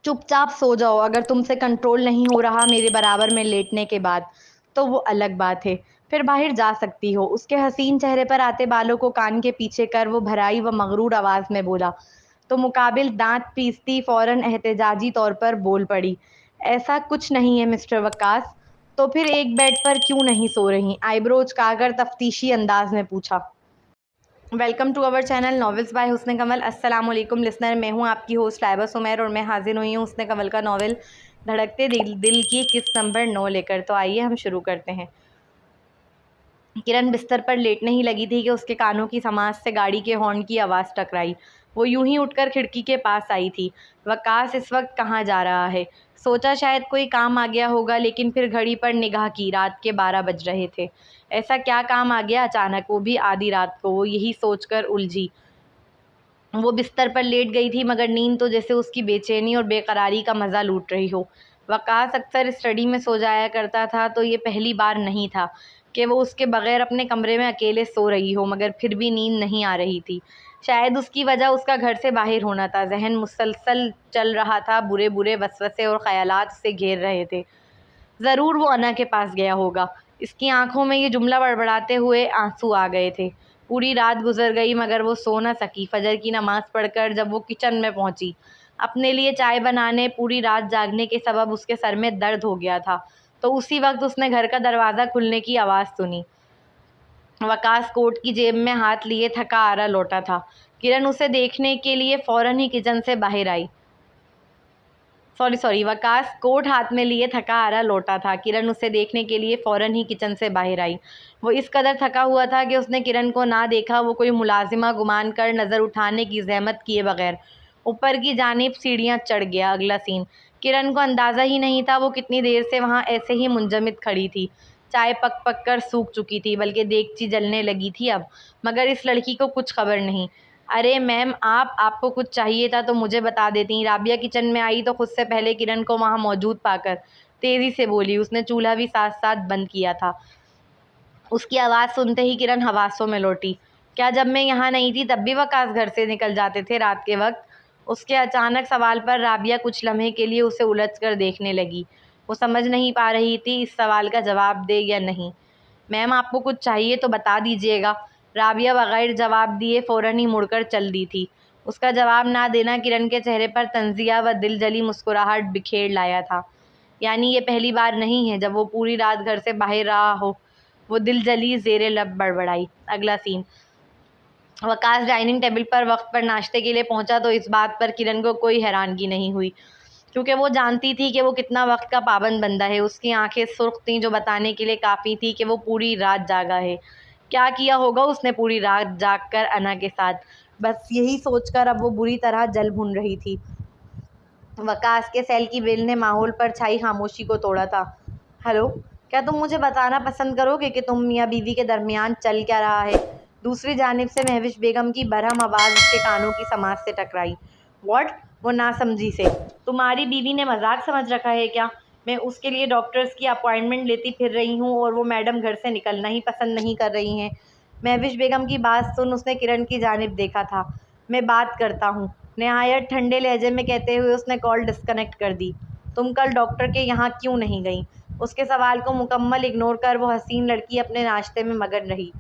चुपचाप सो जाओ। अगर तुमसे कंट्रोल नहीं हो रहा मेरे बराबर में लेटने के बाद तो वो अलग बात है, फिर बाहर जा सकती हो। उसके हसीन चेहरे पर आते बालों को कान के पीछे कर वो भराई व मगरूर आवाज में बोला। तो मुकाबिल दांत पीसती फौरन एहतजाजी तौर पर बोल पड़ी, ऐसा कुछ नहीं है मिस्टर वक्कास। तो फिर एक बेड पर क्यों नहीं सो रही? आईब्रो उचकाकर तफ्तीशी अंदाज में पूछा। Welcome to our channel novels by Husn Kamal. अस्सलाम वालेकुम लिसनर, मैं हूं आपकी होस्ट लाइबा सुमेर और मैं हाजिर हुई हूं हुस्न कमल का नॉवेल धड़कते दिल की किस्त नंबर 9 लेकर। तो आइए हम शुरू करते हैं। किरण बिस्तर पर लेटने ही लगी थी कि उसके कानों की समाज से गाड़ी के हॉर्न की आवाज़ टकराई। वो यूं ही उठकर खिड़की के पास आई थी। वकास इस वक्त कहाँ जा रहा है? सोचा शायद कोई काम आ गया होगा, लेकिन फिर घड़ी पर निगाह की। रात के 12 बज रहे थे। ऐसा क्या काम आ गया अचानक, वो भी आधी रात को? वो यही सोचकर उलझी। वो बिस्तर पर लेट गई थी, मगर नींद तो जैसे उसकी बेचैनी और बेकरारी का मज़ा लूट रही हो। वकास अक्सर स्टडी में सो जाया करता था, तो ये पहली बार नहीं था कि वो उसके बगैर अपने कमरे में अकेले सो रही हो, मगर फिर भी नींद नहीं आ रही थी। शायद उसकी वजह उसका घर से बाहर होना था। जहन मुसलसल चल रहा था, बुरे बुरे वसवसे और ख़यालात उसे घेर रहे थे। ज़रूर वो अना के पास गया होगा। इसकी आंखों में ये जुमला बड़बड़ाते हुए आंसू आ गए थे। पूरी रात गुजर गई, मगर वो सो न सकी। फजर की नमाज़ पढ़कर जब वो किचन में पहुंची, अपने लिए चाय बनाने, पूरी रात जागने के सबब उसके सर में दर्द हो गया था, तो उसी वक्त उसने घर का दरवाज़ा खुलने की आवाज़ सुनी। वकास कोट की जेब में हाथ लिए थका हारा लौटा था। किरण उसे देखने के लिए फ़ौरन ही किचन से बाहर आई। वकास कोट हाथ में लिए थका हारा लौटा था। किरण उसे देखने के लिए फ़ौरन ही किचन से बाहर आई। वो इस कदर थका हुआ था कि उसने किरण को ना देखा। वो कोई मुलाजिमा गुमान कर नज़र उठाने की ज़हमत किए बगैर ऊपर की जानिब सीढ़ियाँ चढ़ गया। अगला सीन। किरण को अंदाज़ा ही नहीं था वो कितनी देर से वहाँ ऐसे ही मुंजमद खड़ी थी। चाय पक पक कर सूख चुकी थी, बल्कि देगची जलने लगी थी अब, मगर इस लड़की को कुछ खबर नहीं। अरे मैम, आपको कुछ चाहिए था तो मुझे बता देती। राबिया किचन में आई तो खुद से पहले किरण को वहाँ मौजूद पाकर तेज़ी से बोली। उसने चूल्हा भी साथ साथ बंद किया था। उसकी आवाज़ सुनते ही किरण हवासों में लौटी। क्या जब मैं यहाँ नहीं थी तब भी वकास घर से निकल जाते थे रात के वक्त? उसके अचानक सवाल पर राबिया कुछ लम्हे के लिए उसे उलझ कर देखने लगी। वो समझ नहीं पा रही थी इस सवाल का जवाब दे या नहीं। मैम, आपको कुछ चाहिए तो बता दीजिएगा। राबिया बग़ैर जवाब दिए फ़ौरन ही मुड़कर चल दी थी। उसका जवाब ना देना किरण के चेहरे पर तंज़िया व दिलजली मुस्कुराहट बिखेर लाया था। यानी ये पहली बार नहीं है जब वो पूरी रात घर से बाहर रहा हो। वो दिलजली ज़ेरे लब बड़बड़ाई। अगला सीन। वकास डाइनिंग टेबल पर वक्त पर नाश्ते के लिए पहुंचा तो इस बात पर किरण को कोई हैरानगी नहीं हुई, क्योंकि वो जानती थी कि वो कितना वक्त का पाबंद बंदा है। उसकी आंखें सुर्ख थीं, जो बताने के लिए काफ़ी थी कि वो पूरी रात जागा है। क्या किया होगा उसने पूरी रात जाग कर अना के साथ? बस यही सोचकर अब वो बुरी तरह जल भुन रही थी। वकास के सेल की बेल ने माहौल पर छाई खामोशी को तोड़ा था। हेलो, क्या तुम मुझे बताना पसंद करोगे कि तुम मियाँ बीवी के दरमियान चल क्या रहा है? दूसरी जानिब से महविश बेगम की बरहम आवाज़ उसके कानों की समाज से टकराई। व्हाट? वो नासमझी से। तुम्हारी बीवी ने मजाक समझ रखा है क्या? मैं उसके लिए डॉक्टर्स की अपॉइंटमेंट लेती फिर रही हूँ और वो मैडम घर से निकलना ही पसंद नहीं कर रही हैं। महविश बेगम की बात सुन उसने किरण की जानिब देखा था। मैं बात करता हूँ, नहायत ठंडे लहजे में कहते हुए उसने कॉल डिस्कनेक्ट कर दी। तुम कल डॉक्टर के यहाँ क्यों नहीं गई? उसके सवाल को मुकम्मल इग्नोर कर वो हसीन लड़की अपने नाश्ते में मगन रही।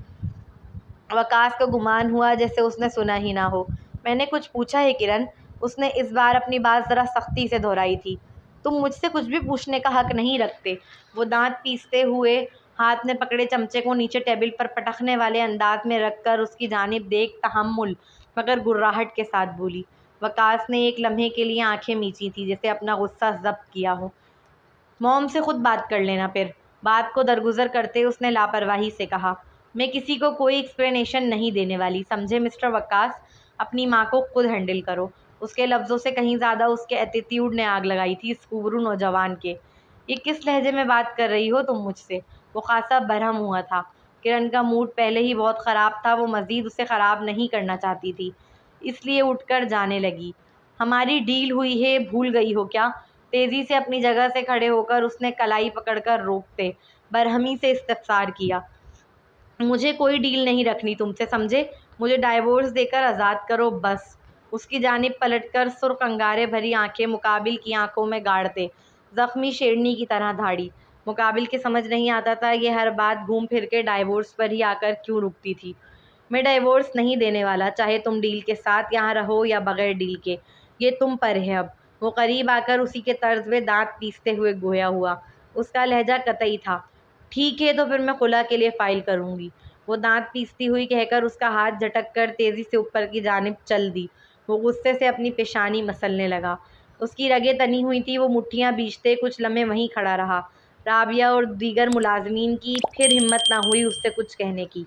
वकास को गुमान हुआ जैसे उसने सुना ही ना हो। मैंने कुछ पूछा है किरण? उसने इस बार अपनी बात ज़रा सख्ती से दोहराई थी। तुम मुझसे कुछ भी पूछने का हक नहीं रखते। वो दांत पीसते हुए हाथ में पकड़े चमचे को नीचे टेबल पर पटकने वाले अंदाज में रखकर उसकी जानिब देख तहम्मुल मगर गुर्राहट के साथ बोली। वकास ने एक लम्हे के लिए आंखें मींची थी, जैसे अपना गुस्सा जब्त किया हो। मॉम से खुद बात कर लेना फिर। बात को दरगुजर करते उसने लापरवाही से कहा। मैं किसी को कोई एक्सप्लेनेशन नहीं देने वाली, समझे मिस्टर वकास? अपनी माँ को खुद हैंडल करो। उसके लफ्ज़ों से कहीं ज़्यादा उसके एटीट्यूड ने आग लगाई थी इस कुबरू नौजवान के। ये किस लहजे में बात कर रही हो तुम मुझसे? वो खासा बरहम हुआ था। किरण का मूड पहले ही बहुत ख़राब था। वो मज़ीद उसे ख़राब नहीं करना चाहती थी, इसलिए उठकर जाने लगी। हमारी डील हुई है, भूल गई हो क्या? तेज़ी से अपनी जगह से खड़े होकर उसने कलाई पकड़कर रोकते बरहमी से इस्तफसार किया। मुझे कोई डील नहीं रखनी तुमसे, समझे? मुझे डाइवोर्स देकर आज़ाद करो बस। उसकी जानिब पलटकर सुर्ख अंगारे भरी आंखें मुकाबिल की आंखों में गाड़ते ज़ख्मी शेरनी की तरह धाड़ी। मुकाबिल के समझ नहीं आता था ये हर बात घूम फिर के डाइवोर्स पर ही आकर क्यों रुकती थी। मैं डाइवोर्स नहीं देने वाला, चाहे तुम डील के साथ यहाँ रहो या बगैर डील के, ये तुम पर है अब। वो करीब आकर उसी के तर्ज में दांत पीसते हुए गोया हुआ। उसका लहजा कतई था। ठीक है तो फिर मैं खुला के लिए फ़ाइल करूँगी। वो दांत पीसती हुई कहकर उसका हाथ झटक कर तेज़ी से ऊपर की जानिब चल दी। वो गुस्से से अपनी पेशानी मसलने लगा। उसकी रगें तनी हुई थी। वो मुट्ठियाँ बीचते कुछ लम्हे वहीं खड़ा रहा। राबिया और दीगर मुलाजमीन की फिर हिम्मत ना हुई उससे कुछ कहने की।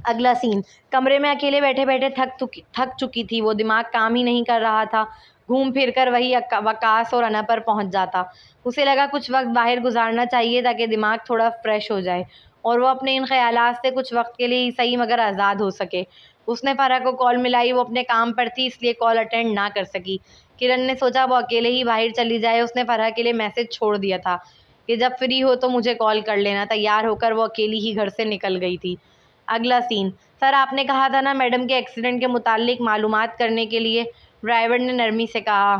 अगला सीन, कमरे में अकेले बैठे बैठे थक चुकी थी वो। दिमाग काम ही नहीं कर रहा था। घूम फिर कर वही वकास और अना पर पहुंच जाता। उसे लगा कुछ वक्त बाहर गुजारना चाहिए ताकि दिमाग थोड़ा फ्रेश हो जाए और वो अपने इन ख्यालात से कुछ वक्त के लिए ही सही मगर आज़ाद हो सके। उसने फ़रह को कॉल मिलाई। वो अपने काम पर थी इसलिए कॉल अटेंड ना कर सकी। किरण ने सोचा वो अकेले ही बाहर चली जाए। उसने फ़रह के लिए मैसेज छोड़ दिया था कि जब फ्री हो तो मुझे कॉल कर लेना। तैयार होकर वो अकेली ही घर से निकल गई थी। अगला सीन, सर आपने कहा था ना मैडम के एक्सीडेंट के मुतालिक मालूमात करने के लिए। ड्राइवर ने नरमी से कहा।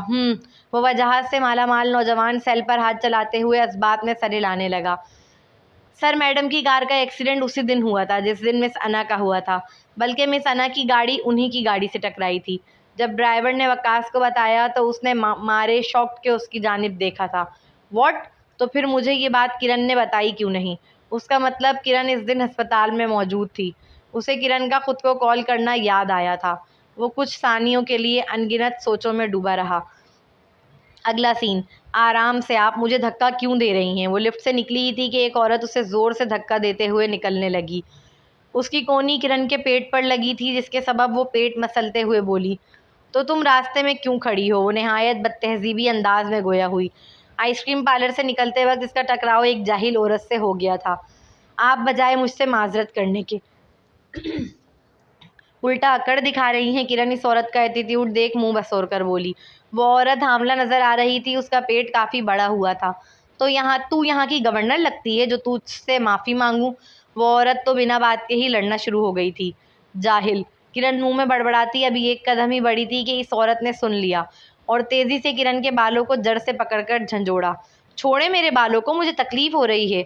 वो वजाहत से मालामाल नौजवान सेल पर हाथ चलाते हुए इस बात में सर हिलाने लगा। सर मैडम की कार का एक्सीडेंट उसी दिन हुआ था जिस दिन मिस अना का हुआ था, बल्कि मिस अना की गाड़ी उन्हीं की गाड़ी से टकराई थी। जब ड्राइवर ने वकास को बताया तो उसने मारे शौक के उसकी जानिब देखा था। व्हाट? तो फिर मुझे ये बात किरण ने बताई क्यों नहीं? उसका मतलब किरण इस दिन अस्पताल में मौजूद थी। उसे किरण का खुद को कॉल करना याद आया था। वो कुछ सानियों के लिए अनगिनत सोचों में डूबा रहा। अगला सीन, आराम से, आप मुझे धक्का क्यों दे रही हैं? वो लिफ्ट से निकली ही थी कि एक औरत उसे ज़ोर से धक्का देते हुए निकलने लगी। उसकी कोनी किरण के पेट पर लगी थी जिसके सबब वो पेट मसलते हुए बोली, तो तुम रास्ते में क्यों खड़ी हो? वो नहायत बदतहजीबी अंदाज में गोया हुई। आइसक्रीम पार्लर से निकलते वक्त इसका टकराव एक जाहिल औरत से हो गया था। आप बजाय मुझसे माजरत करने के उल्टा अकड़ दिखा रही हैं। किरण इस औरत का एटीट्यूड देख मुंह बसोर कर बोली। वो औरत हामला नजर आ रही थी। उसका पेट काफ़ी बड़ा हुआ था। तो तू यहाँ की गवर्नर लगती है जो तुझसे माफ़ी मांगूं? वो औरत तो बिना बात के ही लड़ना शुरू हो गई थी। जाहिल, किरण मुंह में बड़बड़ाती अभी एक कदम ही बढ़ी थी कि इस औरत ने सुन लिया और तेज़ी से किरण के बालों को जड़ से पकड़कर झंझोड़ा। छोड़े मेरे बालों को, मुझे तकलीफ़ हो रही है।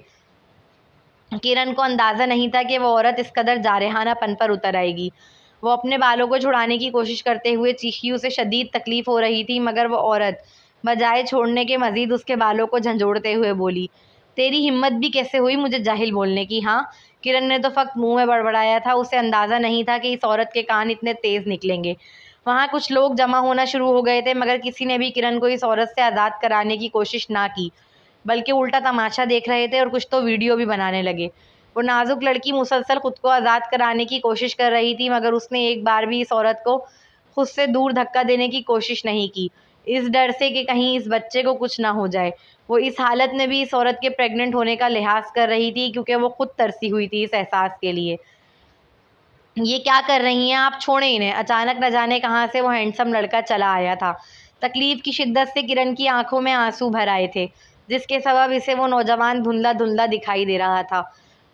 किरण को अंदाज़ा नहीं था कि वो औरत इस कदर जारहानापन पर उतर आएगी। वो अपने बालों को छुड़ाने की कोशिश करते हुए चीखी। उसे शदीद तकलीफ़ हो रही थी मगर वो औरत बजाय छोड़ने के मज़ीद उसके बालों को झंझोड़ते हुए बोली, तेरी हिम्मत भी कैसे हुई मुझे जाहिल बोलने की? हाँ, किरण ने तो फ़क्त मुंह में बड़बड़ाया था। उसे अंदाज़ा नहीं था कि इस औरत के कान इतने तेज़ निकलेंगे। वहाँ कुछ लोग जमा होना शुरू हो गए थे मगर किसी ने भी किरण को इस औरत से आज़ाद कराने की कोशिश ना की, बल्कि उल्टा तमाशा देख रहे थे और कुछ तो वीडियो भी बनाने लगे। वो नाजुक लड़की मुसलसल खुद को आज़ाद कराने की कोशिश कर रही थी मगर उसने एक बार भी इस औरत को खुद से दूर धक्का देने की कोशिश नहीं की, इस डर से कि कहीं इस बच्चे को कुछ ना हो जाए। वो इस हालत में भी इस औरत के प्रेग्नेंट होने का लिहाज कर रही थी क्योंकि वो खुद तरसी हुई थी इस एहसास के लिए। ये क्या कर रही हैं आप? छोड़ें इन्हें। अचानक न जाने कहाँ से वो हैंडसम लड़का चला आया था। तकलीफ़ की शिद्दत से किरण की आंखों में आंसू भर आए थे जिसके सबब इसे वो नौजवान धुंधला धुंधला दिखाई दे रहा था।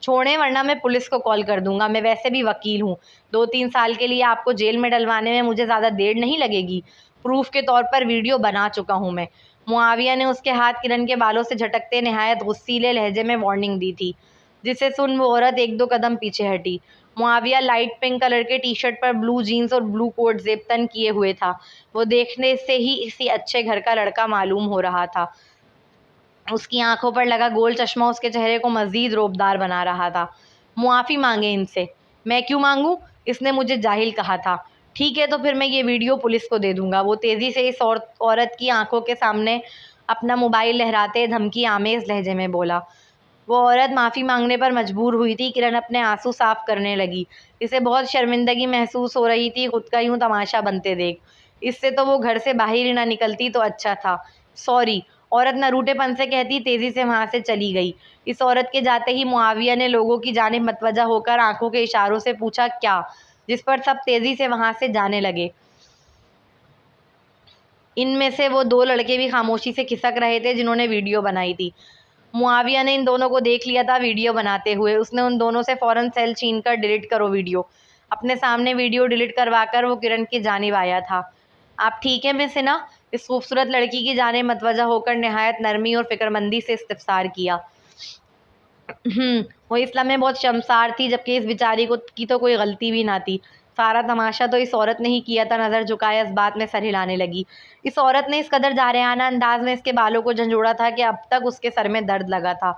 छोड़ें वरना मैं पुलिस को कॉल कर दूंगा। मैं वैसे भी वकील हूँ। 2-3 साल के लिए आपको जेल में डलवाने में मुझे ज़्यादा देर नहीं लगेगी। प्रूफ के तौर पर वीडियो बना चुका हूँ मैं। मुआविया ने उसके हाथ किरण के बालों से झटकते नहायत गुस्सीले लहजे में वार्निंग दी थी, जिसे सुन वो औरत 1-2 कदम पीछे हटी। मुआविया लाइट पिंक कलर के टी शर्ट पर ब्लू जीन्स और ब्लू कोट जेब तन किए हुए था। वो देखने से ही इसी अच्छे घर का लड़का मालूम हो रहा था। उसकी आंखों पर लगा गोल चश्मा उसके चेहरे को मज़ीद रौबदार बना रहा था। मुआफ़ी मांगे इनसे। मैं क्यों मांगूं? इसने मुझे जाहिल कहा था। ठीक है तो फिर मैं ये वीडियो पुलिस को दे दूंगा। वो तेज़ी से इस औरत की आंखों के सामने अपना मोबाइल लहराते धमकी आमेज़ लहजे में बोला। वो औरत माफ़ी मांगने पर मजबूर हुई थी। किरण अपने आंसू साफ़ करने लगी। इसे बहुत शर्मिंदगी महसूस हो रही थी खुद का यूँ तमाशा बनते देख। इससे तो वो घर से बाहर ही ना निकलती तो अच्छा था। सॉरी, औरत न रूठेपन से कहती तेज़ी से वहाँ से चली गई। इस औरत के जाते ही मुआविया ने लोगों की जानिब मतवजा होकर आंखों के इशारों से पूछा क्या, जिस पर सब तेज़ी से वहाँ से जाने लगे। इनमें से वो 2 लड़के भी खामोशी से खिसक रहे थे जिन्होंने वीडियो बनाई थी। मुआविया ने इन दोनों को देख लिया था वीडियो बनाते हुए। उसने उन दोनों से फ़ौरन सेल छीन कर डिलीट करो वीडियो, अपने सामने वीडियो डिलीट करवाकर वो किरण की जानिब आया था। आप ठीक हैं मिस हिना? इस खूबसूरत लड़की की जानिब मतवजह होकर नहायत नरमी और फिक्रमंदी से इस्तिफसार किया। वो इस लम्हे बहुत शर्मसार थी, जबकि इस बेचारी की तो कोई गलती भी ना थी। सारा तमाशा तो इस औरत ने ही किया था। नज़र झुकाए इस बात में सर हिलाने लगी। इस औरत ने इस कदर जारहाना अंदाज में इसके बालों को झंझोड़ा था कि अब तक उसके सर में दर्द लगा था।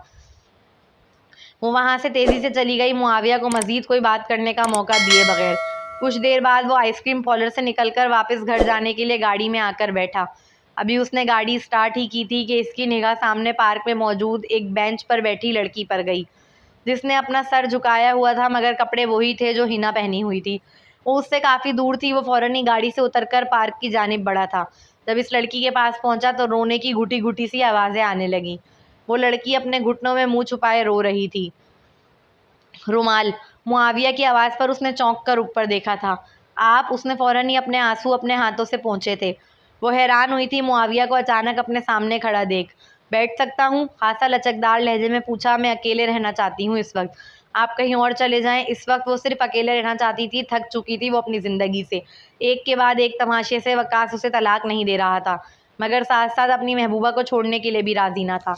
वो वहाँ से तेज़ी से चली गई, मुआविया को मज़ीद कोई बात करने का मौका दिए बगैर। कुछ देर बाद वो आइसक्रीम पार्लर से निकलकर वापस घर जाने के लिए गाड़ी में आकर बैठा। अभी उसने गाड़ी स्टार्ट ही की थी कि इसकी निगाह सामने पार्क में मौजूद एक बेंच पर बैठी लड़की पर गई, जिसने अपना सर झुकाया हुआ था, मगर कपड़े वही थे जो हिना पहनी हुई थी। वो उससे काफ़ी दूर थी। वो फ़ौरन ही गाड़ी से उतरकर पार्क की जानिब बढ़ा था। जब इस लड़की के पास पहुंचा तो रोने की घुटी घुटी सी आवाज़ें आने लगीं। वो लड़की अपने घुटनों में मुंह छुपाए रो रही थी। रुमाल। मुआविया की आवाज़ पर उसने चौंक कर ऊपर देखा था। आप? उसने फ़ौरन ही अपने आंसू अपने हाथों से पोंछे थे। वो हैरान हुई थी मुआविया को अचानक अपने सामने खड़ा देख। बैठ सकता हूँ? खासा लचकदार लहजे में पूछा। मैं अकेले रहना चाहती हूँ इस वक्त। आप कहीं और चले जाएं। इस वक्त वो सिर्फ अकेले रहना चाहती थी। थक चुकी थी वो अपनी ज़िंदगी से। एक के बाद एक तमाशे से वकास उसे तलाक नहीं दे रहा था, मगर साथ साथ अपनी महबूबा को छोड़ने के लिए भी राज़ी ना था।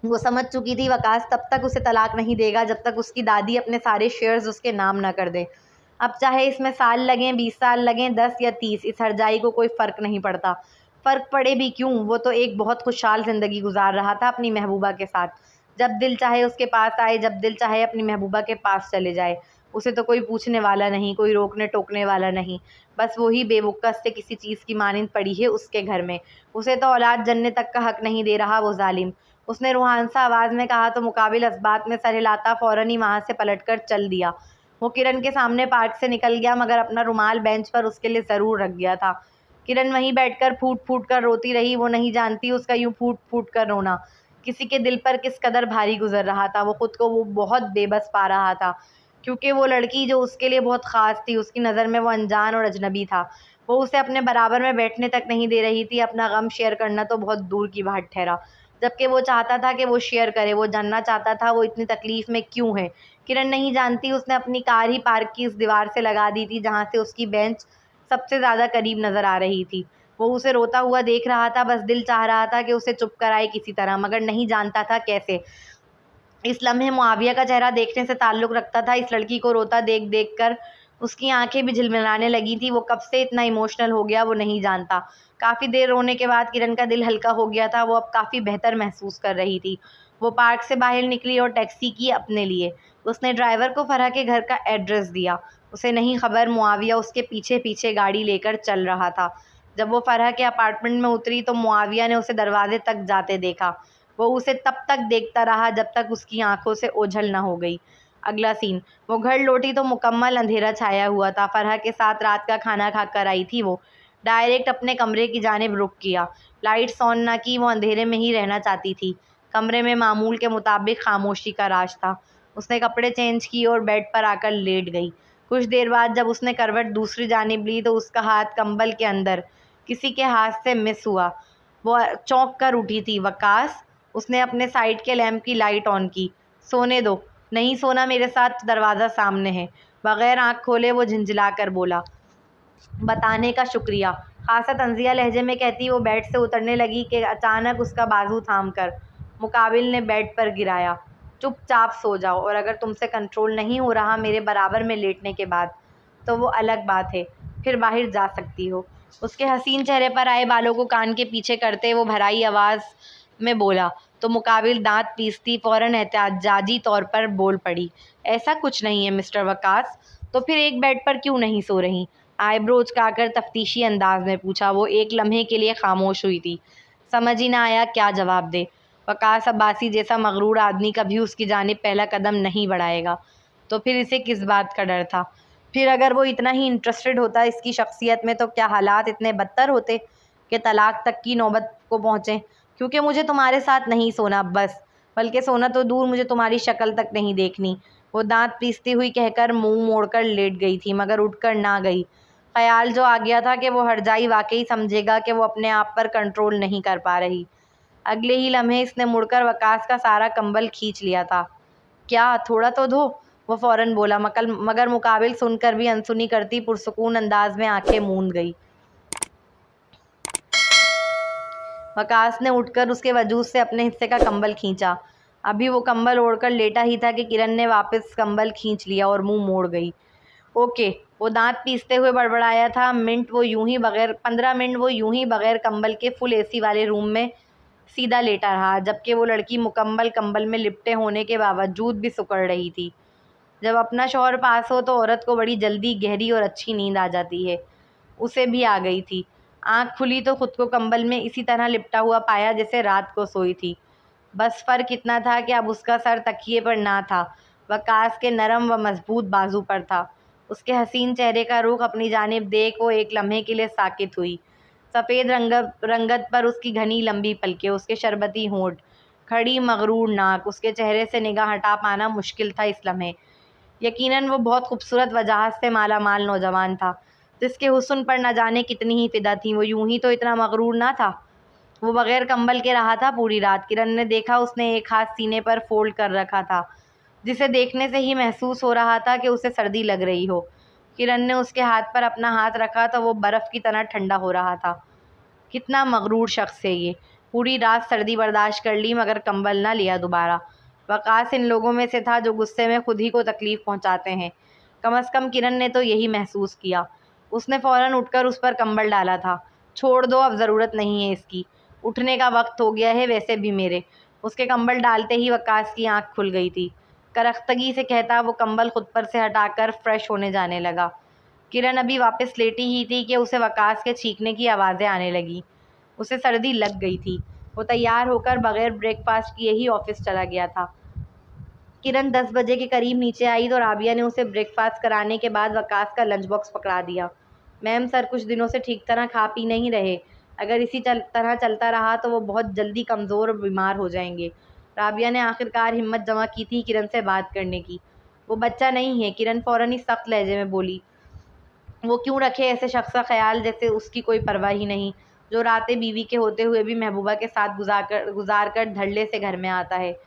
वो समझ चुकी थी वकास तब तक उसे तलाक नहीं देगा जब तक उसकी दादी अपने सारे शेयर्स उसके नाम ना कर दे। अब चाहे इसमें साल लगें, 20 साल लगें, 10 या 30, इस हरजाई को कोई फ़र्क नहीं पड़ता। फ़र्क पड़े भी क्यों, वो तो एक बहुत खुशहाल ज़िंदगी गुजार रहा था अपनी महबूबा के साथ। जब दिल चाहे उसके पास आए, जब दिल चाहे अपनी महबूबा के पास चले जाए। उसे तो कोई पूछने वाला नहीं, कोई रोकने टोकने वाला नहीं। बस वही बेवकूफ़ से किसी चीज़ की मानिंद पड़ी है उसके घर में। उसे तो औलाद जनने तक का हक़ नहीं दे रहा वो ज़ालिम। उसने रूहानसा आवाज़ में कहा तो मुकाबिल इस्बात में सर हिलाता फ़ौरन ही वहाँ से पलटकर चल दिया। वो किरण के सामने पार्क से निकल गया, मगर अपना रुमाल बेंच पर उसके लिए ज़रूर रख गया था। किरण वहीं बैठकर फूट फूट कर रोती रही। वो नहीं जानती उसका यूँ फूट फूट कर रोना किसी के दिल पर किस कदर भारी गुजर रहा था। वो खुद को वो बहुत बेबस पा रहा था, क्योंकि वो लड़की जो उसके लिए बहुत ख़ास थी, उसकी नज़र में वो अनजान और अजनबी था। वो उसे अपने बराबर में बैठने तक नहीं दे रही थी। अपना गम शेयर करना तो बहुत दूर की बात ठहरा, जबकि वो चाहता था कि वो शेयर करे। वो जानना चाहता था वो इतनी तकलीफ़ में क्यों है। किरण नहीं जानती। उसने अपनी कार ही पार्क की इस दीवार से लगा दी थी जहाँ से उसकी बेंच सबसे ज़्यादा करीब नज़र आ रही थी। वो उसे रोता हुआ देख रहा था। बस दिल चाह रहा था कि उसे चुप कराए किसी तरह, मगर नहीं जानता था कैसे। इस लम्हे मुआविया का चेहरा देखने से ताल्लुक़ रखता था। इस लड़की को रोता देख देख कर उसकी आंखें भी झिलमिलाने लगी थी। वो कब से इतना इमोशनल हो गया वो नहीं जानता। काफ़ी देर रोने के बाद किरण का दिल हल्का हो गया था। वो अब काफ़ी बेहतर महसूस कर रही थी। वो पार्क से बाहर निकली और टैक्सी की अपने लिए। उसने ड्राइवर को फरहा के घर का एड्रेस दिया। उसे नहीं खबर मुआविया उसके पीछे पीछे गाड़ी लेकर चल रहा था। जब वो फरहा के अपार्टमेंट में उतरी तो मुआविया ने उसे दरवाजे तक जाते देखा। वो उसे तब तक देखता रहा जब तक उसकी आंखों से ओझल न हो गई। अगला सीन। वो घर लौटी तो मुकम्मल अंधेरा छाया हुआ था। फरहा के साथ रात का खाना खाकर आई थी। वो डायरेक्ट अपने कमरे की जानिब रुख किया। लाइट्स ऑन ना की। वो अंधेरे में ही रहना चाहती थी। कमरे में मामूल के मुताबिक खामोशी का राज था। उसने कपड़े चेंज किए और बेड पर आकर लेट गई। कुछ देर बाद जब उसने करवट दूसरी जानिब ली तो उसका हाथ कंबल के अंदर किसी के हाथ से मिस हुआ। वो चौंक कर उठी थी। वकास? उसने अपने साइड के लैंप की लाइट ऑन की। सोने दो। नहीं सोना मेरे साथ, दरवाज़ा सामने है। बगैर आँख खोले वो झिंझला कर बोला। बताने का शुक्रिया। खासा तंज़िया लहजे में कहती वो बेड से उतरने लगी कि अचानक उसका बाजू थाम कर मुकाबिल ने बेड पर गिराया। चुपचाप सो जाओ, और अगर तुमसे कंट्रोल नहीं हो रहा मेरे बराबर में लेटने के बाद, तो वो अलग बात है, फिर बाहर जा सकती हो। उसके हसीन चेहरे पर आए बालों को कान के पीछे करते वो भराई आवाज़ में बोला तो मुकाबिल दांत पीसती फ़ौरन एहतियाती तौर पर बोल पड़ी। ऐसा कुछ नहीं है मिस्टर वकास। तो फिर एक बेड पर क्यों नहीं सो रही? आईब्रो उचकाकर तफ्तीशी अंदाज में पूछा। वो एक लम्हे के लिए खामोश हुई थी। समझ ही ना आया क्या जवाब दे। वकास अब्बासी जैसा मगरूर आदमी कभी उसकी जानिब पहला कदम नहीं बढ़ाएगा। तो फिर इसे किस बात का डर था? फिर अगर वो इतना ही इंटरेस्टेड होता इसकी शख्सियत में, तो क्या हालात इतने बदतर होते कि तलाक तक की नौबत को पहुँचे? क्योंकि मुझे तुम्हारे साथ नहीं सोना बस, बल्कि सोना तो दूर, मुझे तुम्हारी शक्ल तक नहीं देखनी। वो दांत पीसती हुई कहकर मुंह मोड़कर लेट गई थी, मगर उठकर ना गई। ख्याल जो आ गया था कि वो हरजाई वाकई समझेगा कि वो अपने आप पर कंट्रोल नहीं कर पा रही। अगले ही लम्हे इसने मुड़कर वकास का सारा कंबल खींच लिया था। क्या? थोड़ा तो धो। वो फ़ौरन बोला, मगर मुकाबिल सुनकर भी अनसुनी करती पुरसुकून अंदाज में आंखें मूंद गई। वकास ने उठकर उसके वजूद से अपने हिस्से का कंबल खींचा। अभी वो कंबल ओढ़कर लेटा ही था कि किरण ने वापस कंबल खींच लिया और मुंह मोड़ गई। ओके, वो दांत पीसते हुए बड़बड़ाया था। 15 मिनट वो यूं ही बगैर कंबल के फुल एसी वाले रूम में सीधा लेटा रहा, जबकि वो लड़की मुकम्मल कंबल में लिपटे होने के बावजूद भी सुकड़ रही थी। जब अपना शौहर पास हो तो औरत को बड़ी जल्दी गहरी और अच्छी नींद आ जाती है। उसे भी आ गई थी। आँख खुली तो खुद को कंबल में इसी तरह लिपटा हुआ पाया जैसे रात को सोई थी। बस फ़र्क इतना था कि अब उसका सर तकिए पर ना था, वकास के नरम व मज़बूत बाजू पर था। उसके हसीन चेहरे का रुख अपनी जानिब देख वो एक लम्हे के लिए साकित हुई। सफ़ेद रंगत पर उसकी घनी लंबी पलकें, उसके शरबती होंठ, खड़ी मगरूर नाक, उसके चेहरे से निगाह हटा पाना मुश्किल था इस लम्हे। यकीनन वो बहुत खूबसूरत वजाहत से माला माल नौजवान था, जिसके हुस्न पर न जाने कितनी ही फ़िदा थी। वो यूं ही तो इतना मगरूर ना था। वो बग़ैर कंबल के रहा था पूरी रात। किरण ने देखा उसने एक हाथ सीने पर फ़ोल्ड कर रखा था, जिसे देखने से ही महसूस हो रहा था कि उसे सर्दी लग रही हो। किरण ने उसके हाथ पर अपना हाथ रखा तो वो बर्फ़ की तरह ठंडा हो रहा था। कितना मगरूर शख्स है ये। पूरी रात सर्दी बर्दाश्त कर ली मगर कंबल ना लिया दोबारा। वकास इन लोगों में से था जो गुस्से में खुद ही को तकलीफ़ पहुंचाते हैं। कम अज़ कम किरण ने तो यही महसूस किया। उसने फ़ौरन उठकर उस पर कंबल डाला था। छोड़ दो, अब ज़रूरत नहीं है इसकी। उठने का वक्त हो गया है वैसे भी मेरे। उसके कंबल डालते ही वकास की आंख खुल गई थी। करख्तगी से कहता वो कंबल खुद पर से हटाकर फ्रेश होने जाने लगा। किरण अभी वापस लेटी ही थी कि उसे वकास के चीखने की आवाज़ें आने लगीं। उसे सर्दी लग गई थी। वो तैयार होकर बगैर ब्रेकफास्ट किए ही ऑफिस चला गया था। किरण 10 बजे के करीब नीचे आई तो राबिया ने उसे ब्रेकफास्ट कराने के बाद वकास का लंच बॉक्स पकड़ा दिया। मैम, सर कुछ दिनों से ठीक तरह खा पी नहीं रहे। अगर इसी तरह चलता रहा तो वो बहुत जल्दी कमज़ोर और बीमार हो जाएंगे। राबिया ने आखिरकार हिम्मत जमा की थी किरण से बात करने की। वो बच्चा नहीं है, किरण फ़ौरन ही सख्त लहजे में बोली। वो क्यों रखे ऐसे शख्स का ख्याल जैसे उसकी कोई परवाह ही नहीं, जो रातें बीवी के होते हुए भी महबूबा के साथ गुजार कर धड़ल्ले से घर में आता है।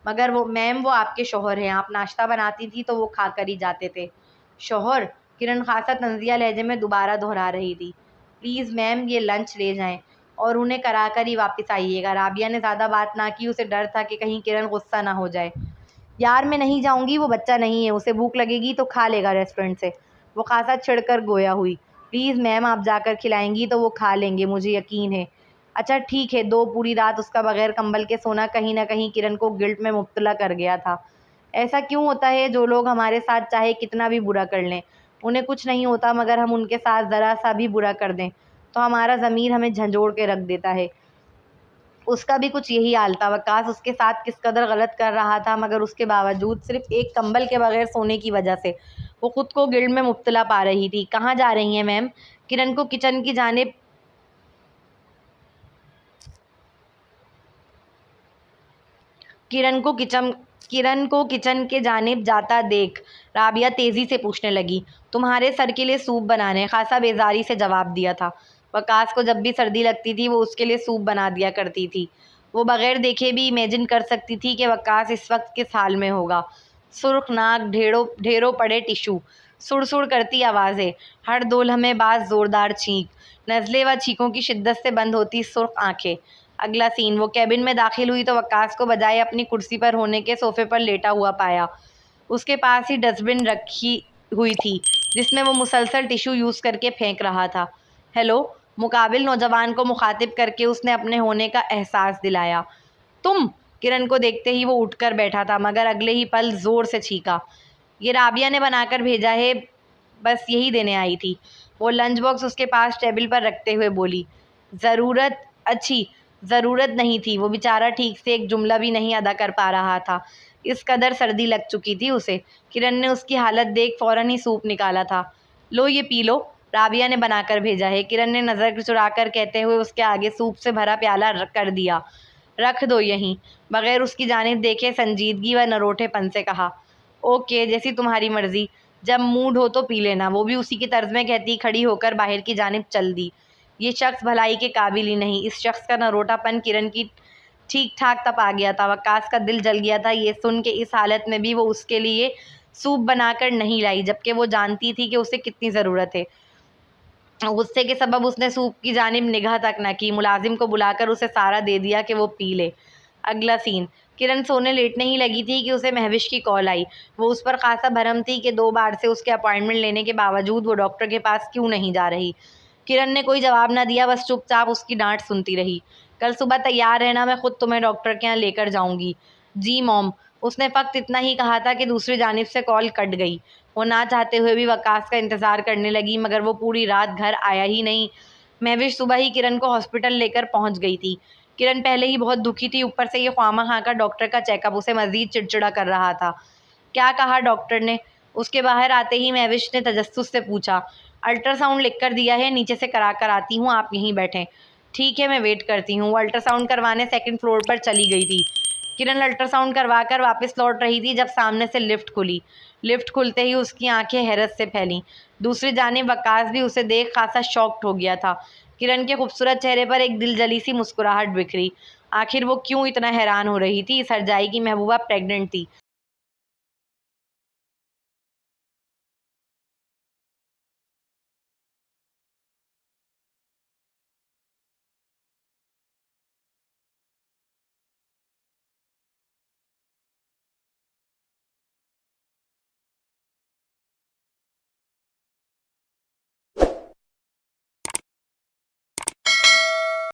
मगर वो मैम, वो आपके शौहर हैं। आप नाश्ता बनाती थी तो वो खा कर ही जाते थे। शौहर? किरण खासा तंजिया लहजे में दोबारा दोहरा रही थी। प्लीज़ मैम, ये लंच ले जाएं और उन्हें करा कर ही वापस आइएगा। राबिया ने ज़्यादा बात ना की। उसे डर था कि कहीं किरण गुस्सा ना हो जाए। यार, मैं नहीं जाऊँगी, वो बच्चा नहीं है। उसे भूख लगेगी तो खा लेगा रेस्टोरेंट से। वो खासा चिढ़कर गोया हुई। प्लीज़ मैम, आप जाकर खिलाएंगी तो वो खा लेंगे, मुझे यकीन है। अच्छा ठीक है। दो पूरी रात उसका बगैर कंबल के सोना कहीं ना कहीं किरण को गिल्ट में मुब्तला कर गया था। ऐसा क्यों होता है, जो लोग हमारे साथ चाहे कितना भी बुरा कर लें, उन्हें कुछ नहीं होता, मगर हम उनके साथ ज़रा सा भी बुरा कर दें तो हमारा ज़मीर हमें झंझोड़ के रख देता है। उसका भी कुछ यही हाल था। वकास उसके साथ किस कदर गलत कर रहा था, मगर उसके बावजूद सिर्फ एक कंबल के बगैर सोने की वजह से वो खुद को गिल्ड में मुब्तला पा रही थी। कहाँ जा रही हैं मैम? किरण को किचन की जानिब किरण को किचन के जानिब जाता देख राबिया तेज़ी से पूछने लगी, तुम्हारे सर के लिए सूप बनाने? खासा बेजारी से जवाब दिया था। वकास को जब भी सर्दी लगती थी वो उसके लिए सूप बना दिया करती थी। वो बगैर देखे भी इमेजिन कर सकती थी कि वकास इस वक्त किस हाल में होगा। सुर्ख नाक, ढेरों पड़े टिशू, सुड़ करती आवाज़ें, हर दो लम्हे बाद ज़ोरदार छींक, नज़ले व छींकों की शिद्दत से बंद होती सुर्ख आंखें। अगला सीन, वो कैबिन में दाखिल हुई तो वकास को बजाय अपनी कुर्सी पर होने के सोफ़े पर लेटा हुआ पाया। उसके पास ही डस्टबिन रखी हुई थी, जिसमें वो मुसलसल टिशू यूज़ करके फेंक रहा था। हेलो, मुकाबिल नौजवान को मुखातिब करके उसने अपने होने का एहसास दिलाया। तुम? किरण को देखते ही वो उठकर बैठा था, मगर अगले ही पल ज़ोर से चीखा। ये राबिया ने बनाकर भेजा है, बस यही देने आई थी। वो लंच बॉक्स उसके पास टेबल पर रखते हुए बोली। ज़रूरत नहीं थी। वो बेचारा ठीक से एक जुमला भी नहीं अदा कर पा रहा था, इस कदर सर्दी लग चुकी थी उसे। किरण ने उसकी हालत देख फ़ौरन ही सूप निकाला था। लो, ये पी लो, राबिया ने बनाकर भेजा है। किरण ने नज़र चुराकर कहते हुए उसके आगे सूप से भरा प्याला कर दिया। रख दो यहीं, बगैर उसकी जानिब देखे संजीदगी व नरोठेपन से कहा। ओके, जैसी तुम्हारी मर्ज़ी, जब मूड हो तो पी लेना। वो भी उसी की तर्ज में कहती खड़ी होकर बाहर की जानिब चल दी। ये शख्स भलाई के काबिल ही नहीं। इस शख्स का नरोटापन किरण की ठीक ठाक तप आ गया था। वकास का दिल जल गया था ये सुन के इस हालत में भी वो उसके लिए सूप बनाकर नहीं लाई, जबकि वो जानती थी कि उसे कितनी ज़रूरत है। गुस्से के सबब उसने सूप की जानिब निगाह तक न की, मुलाजिम को बुलाकर उसे सारा दे दिया कि वो पी ले। अगला सीन, किरण सोने लेटने ही लगी थी कि उसे महविश की कॉल आई। वो उस पर खासा भरम थी कि 2 बार से उसके अपॉइंटमेंट लेने के बावजूद वो डॉक्टर के पास क्यों नहीं जा रही। किरण ने कोई जवाब न दिया, बस चुपचाप उसकी डांट सुनती रही। कल सुबह तैयार रहना, मैं खुद तुम्हें डॉक्टर के यहाँ लेकर जाऊंगी। जी मॉम। उसने फ़कत इतना ही कहा था कि दूसरी जानिब से कॉल कट गई। वो ना चाहते हुए भी वकास का इंतज़ार करने लगी, मगर वो पूरी रात घर आया ही नहीं। महविश सुबह ही किरण को हॉस्पिटल लेकर पहुंच गई थी। किरण पहले ही बहुत दुखी थी, ऊपर से ये ख्वामा का डॉक्टर का चेकअप उसे मज़ीद चिड़चिड़ा कर रहा था। क्या कहा डॉक्टर ने? उसके बाहर आते ही महविश ने तजस्सुस से पूछा। अल्ट्रासाउंड लिख कर दिया है, नीचे से करा कर आती हूँ, आप यहीं बैठें। ठीक है, मैं वेट करती हूँ। वो अल्ट्रासाउंड करवाने सेकंड फ्लोर पर चली गई थी। किरण अल्ट्रासाउंड करवा कर वापस लौट रही थी जब सामने से लिफ्ट खुली। लिफ्ट खुलते ही उसकी आंखें हैरत से फैलीं। दूसरी जानिब वकास भी उसे देख खासा शॉक्ड हो गया था। किरण के खूबसूरत चेहरे पर एक दिलजली सी मुस्कुराहट बिखरी। आखिर वो क्यों इतना हैरान हो रही थी? इस हरजाई की महबूबा प्रेग्नेंट थी।